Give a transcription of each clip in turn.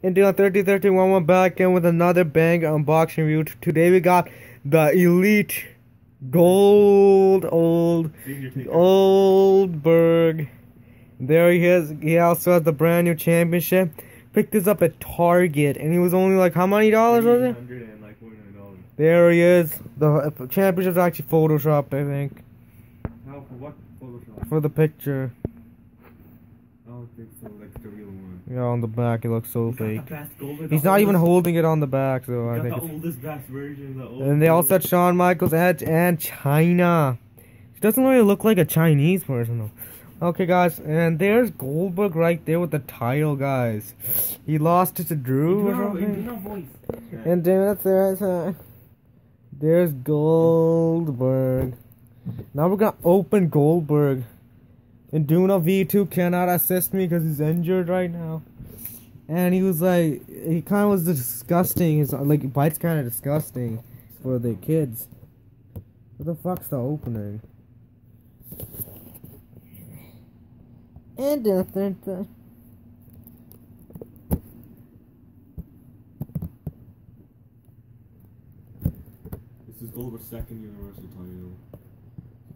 And doing 30-31, we're back in with another bang unboxing review. Today we got the Elite Goldberg. There he is. He also has the brand new championship. Picked this up at Target, and he was only like, how many dollars was it? $149. There he is. The championship's actually photoshopped, I think. How, for what Photoshop? For the picture. I don't think so, like the real one. Yeah, on the back it looks so fake. He's The not even holding it on the back, so I think the oldest best version. And they also had Shawn Michaels and China. He doesn't really look like a Chinese person though. Okay, guys, and there's Goldberg right there with the title, guys. He lost it to Drew or something. And then there's Goldberg. Now we're gonna open Goldberg. And Duna V2 cannot assist me because he's injured right now. And he was like, he kind of was disgusting. His like bite's kind of disgusting for the kids. What the fuck's the opening? And This is Goldberg's second Universal title.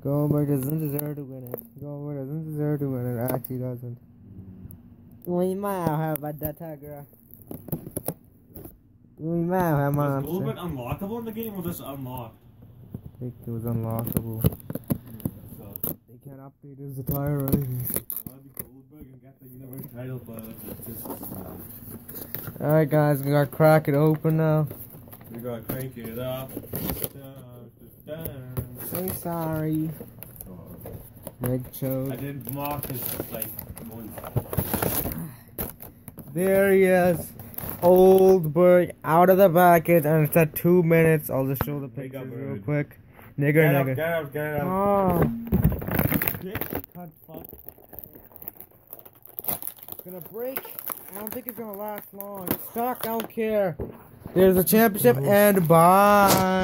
Goldberg doesn't deserve to win it. Goldberg doesn't deserve to win it. Actually doesn't. We might have a data girl. We might have a Was Goldberg unlockable in the game or just unlocked? I think it was unlockable. They can't update his attire or anything. Goldberg and get the Universal title, but it's just... Alright guys, we gotta crack it open now. We gotta crank it up. Say sorry. Meg chode. I didn't mark his like one. There he is. Goldberg out of the package, and it's at 2 minutes. I'll just show the pictures real quick. Nigger. Get up. Oh. It's gonna break. I don't think it's gonna last long. It's stuck, I don't care. There's a championship, and bye.